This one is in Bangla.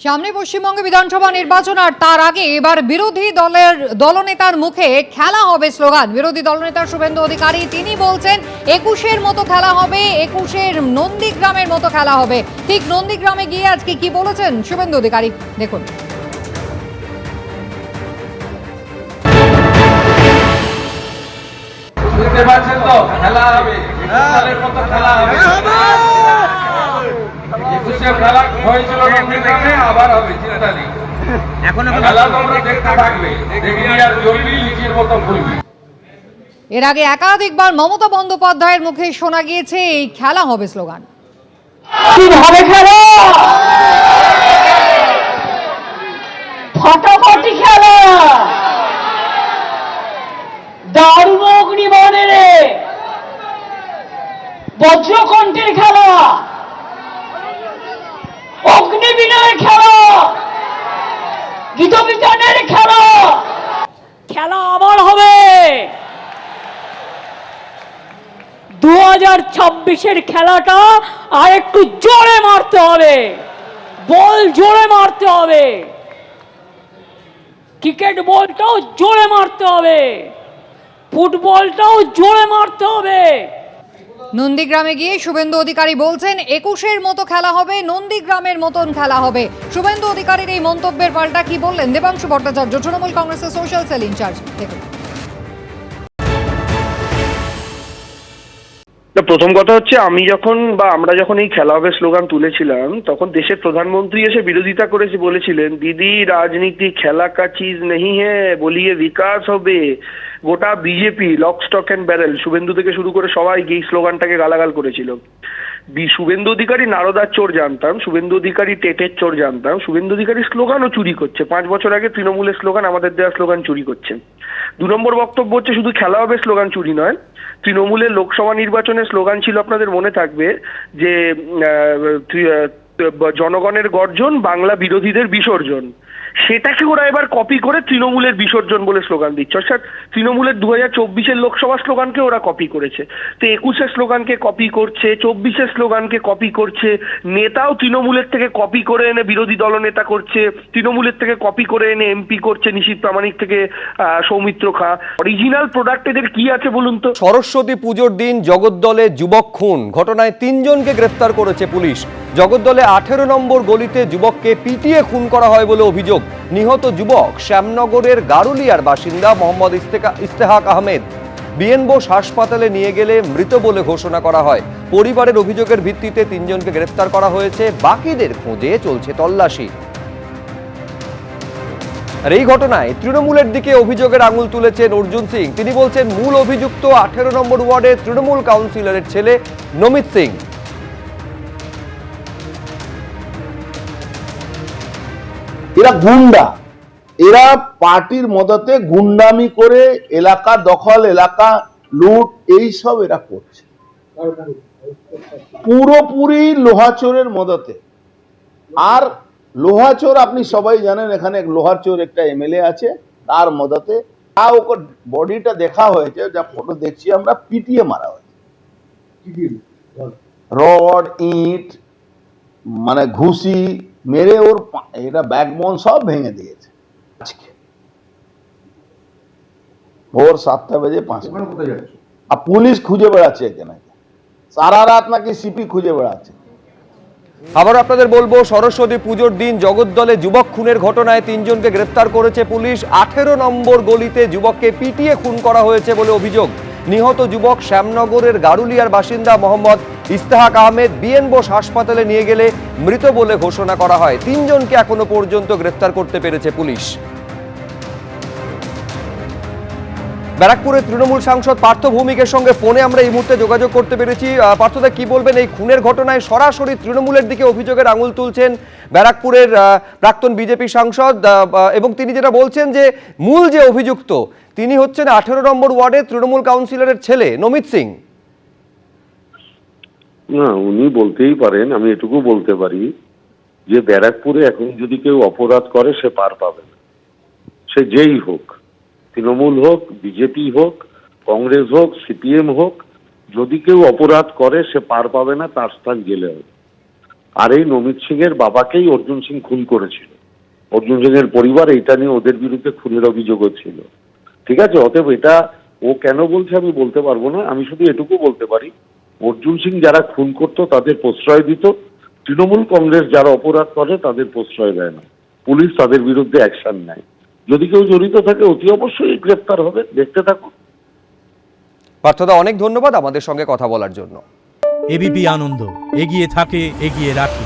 সামনে পশ্চিমবঙ্গে বিধানসভা নির্বাচন, আর তার আগে এবার বিরোধী দলের দলনেতার মুখে খেলা হবে স্লোগান। বিরোধী দলনেতা শুভেন্দু অধিকারী তিনি বলছেন 21-এর মতো খেলা হবে, 21-এর নন্দীগ্রামের মতো খেলা হবে। ঠিক নন্দীগ্রামে গিয়ে আজকে কি বলেছেন শুভেন্দু অধিকারী দেখুন। বুঝতে পারছেন তো, খেলা হবে, 21 মতো খেলা হবে। 21-এ খেলা হয়েছিল নন্দীগ্রামে, আবার হবে, চিন্তা নেই। খেলা তোমরা দেখতে থাকবে, দেখবি আর জ্বলবি, লিচির মতো ফুলবি। এর আগে একাধিকবার মমতা বন্দ্যোপাধ্যায়ের মুখে শোনা গিয়েছে এই খেলা হবে স্লোগান। কি হবে খেলা? ফাটাফাটি খেলা, দারুণ অগ্নিবাণের বজ্রকণ্ঠের খেলা, অগ্নিবীণের খেলা, গীতবিতানের খেলা। খেলা আবার হবে। 2026-এর খেলাটা আর একটু জোরে মারতে হবে, বল জোরে মারতে হবে, ক্রিকেট বলটাও জোরে মারতে হবে, ফুটবলটাও জোরে মারতে হবে। নন্দীগ্রামে গিয়ে শুভেন্দু অধিকারী বলছেন 21-এর মতো খেলা হবে, নন্দীগ্রামের মতন খেলা হবে। শুভেন্দু অধিকারীর এই মন্তব্যের পাল্টা কি বললেন দেবাংশু ভট্টাচার্য, তৃণমূল কংগ্রেসের সোশ্যাল সেল ইনচার্জ দেখুন। প্রথম কথা হচ্ছে, আমরা যখন এই খেলা হবে স্লোগান তুলেছিলাম, তখন দেশের প্রধানমন্ত্রী এসে বিরোধিতা করেছে, বলেছিলেন দিদি রাজনীতি খেলা কা চিজ নেই হ্যাঁ, বলিয়ে বিকাশ হবে। গোটা BJP lock stock and barrel, Suvendu থেকে শুরু করে সবাই এই স্লোগানটাকে গালাগাল করেছিল। শুভেন্দু অধিকারী নারদার চোর জানতাম, শুভেন্দু অধিকারী টেটের চোর জানতাম, শুভেন্দু অধিকারী স্লোগানও চুরি করছে। 5 বছর আগে তৃণমূলের স্লোগান, আমাদের দেওয়া স্লোগান চুরি করছে। 2 নম্বর বক্তব্য হচ্ছে, শুধু খেলা হবে স্লোগান চুরি নয়, তৃণমূলের লোকসভা নির্বাচনের স্লোগান ছিল, আপনাদের মনে থাকবে, যে জনগণের গর্জন, বাংলা বিরোধীদের বিসর্জন। সেটাকে ওরা এবার কপি করে তৃণমূলের বিসর্জন বলে স্লোগান দিচ্ছে। অর্থাৎ তৃণমূলের 2024-এর লোকসভা স্লোগানকে ওরা কপি করেছে। তো 21-এর স্লোগানকে কপি করছে, 24-এর স্লোগানকে কপি করছে। নেতাও তৃণমূলের থেকে কপি করে এনে বিরোধী দলনেতা করছে, তৃণমূলের থেকে কপি করে এনে এমপি করছে, নিশীথ প্রামাণিক থেকে সৌমিত্র খা। অরিজিনাল প্রোডাক্ট এদের কি আছে বলুন তো? সরস্বতী পুজোর দিন জগদ্দলে যুবক খুন ঘটনায় 3 জনকে গ্রেফতার করেছে পুলিশ। জগদ্দলে 18 নম্বর গলিতে যুবককে পিটিয়ে খুন করা হয় বলে অভিযোগ। নিহত যুবক শ্যামনগরের গারুলিয়ার বাসিন্দা মোহাম্মদ ইস্তেহাক আহমেদ। বিএন বোস হাসপাতালে নিয়ে গেলে মৃত বলে ঘোষণা করা হয়। পরিবারের অভিযোগের ভিত্তিতে 3 জনকে গ্রেফতার করা হয়েছে, বাকিদের খোঁজে চলছে তল্লাশি। আর এই ঘটনায় তৃণমূলের দিকে অভিযোগের আঙুল তুলেছেন অর্জুন সিং। তিনি বলছেন মূল অভিযুক্ত 18 নম্বর ওয়ার্ডের তৃণমূল কাউন্সিলরের ছেলে নমিত সিং। এরা গুন্ডা, এরা পার্টির মদতে গুন্ডামি করে এলাকা দখল, এলাকা লুট, এইসব এরা করছে পুরোপুরি লোহাচোরের মদতে। আর লোহাচোর আপনি সবাই জানেন, এখানে লোহাচোর একটা এমএলএ আছে, তার মদতে। ওকে বডিটা দেখা হয়েছে, যা ফটো দেখছি আমরা, পিটিয়ে মারা হয়েছে, রড, ইট, মানে ঘুষি মেরে ওর এটা ব্যাকবোন সব ভেঙে দিয়েছে। আজকে ভোর 7টা বেজে 5 মিনিট আর পুলিশ খুঁজে বেড়াচ্ছে এখানে, সারা রাত নাকি সিপি খুঁজে বেড়াচ্ছে। আবার আপনাদের বলবো, সরস্বতী পুজোর দিন জগদ্দলে যুবক খুনের ঘটনায় 3 জনকে গ্রেফতার করেছে পুলিশ। 18 নম্বর গলিতে যুবককে পিটিয়ে খুন করা হয়েছে বলে অভিযোগ। নিহত যুবক শ্যামনগরের গারুলিয়ার বাসিন্দা মোহাম্মদ ইস্তেহাক আহমেদ। বিএন বোস হাসপাতালে নিয়ে গেলে মৃত বলে ঘোষণা করা হয়। 3 জনকে এখনো পর্যন্ত গ্রেফতার করতে পেরেছে পুলিশ। ব্যারাকপুরের তৃণমূল সাংসদ পার্থ ভৌমিকের সঙ্গে ফোনে আমরা এই মুহূর্তে যোগাযোগ করতে পেরেছি। পার্থদা, কি বলবেন এই খুনের ঘটনায়? সরাসরি তৃণমূলের দিকে অভিযোগের আঙুল তুলছেন ব্যারাকপুরের প্রাক্তন বিজেপি সাংসদ, এবং তিনি যেটা বলছেন যে মূল যে অভিযুক্ত তিনি হচ্ছেন 18 নম্বর ওয়ার্ডের তৃণমূল কাউন্সিলরের ছেলে নমিত সিং। না, উনি বলতেই পারেন, আমি এটুকু বলতে পারি যে ব্যারাকপুরে এখন যদি কেউ অপরাধ করে সে পার পাবে না, সে যেই হোক, তৃণমূল হোক, বিজেপি হোক, কংগ্রেস হোক, সিপিএম হোক, যদি কেউ অপরাধ করে সে পার পাবে না, তার স্থান জেলে হবে। আর এই নমিত সিং এর বাবাকেই অর্জুন সিং খুন করেছিল। অর্জুন সিং এর পরিবার এইটা নিয়ে ওদের বিরুদ্ধে খুনের অভিযোগও ছিল। ঠিক আছে, অতএব এটা ও কেন বলছে আমি বলতে পারবো না, আমি শুধু এটুকু বলতে পারি অর্জুন সিং যারা খুন করতো তাদের প্রশ্রয় দিত, তৃণমূল কংগ্রেস যারা অপরাধ করে তাদের প্রশ্রয় দেয় না, পুলিশ তাদের বিরুদ্ধে অ্যাকশন নেয়। যদি কেউ জড়িত থাকে অতি অবশ্যই গ্রেপ্তার হবে, দেখতে থাকুন। পার্থদা, অনেক ধন্যবাদ আমাদের সঙ্গে কথা বলার জন্য। এবিপি আনন্দ, এগিয়ে থাকে, এগিয়ে রাখে।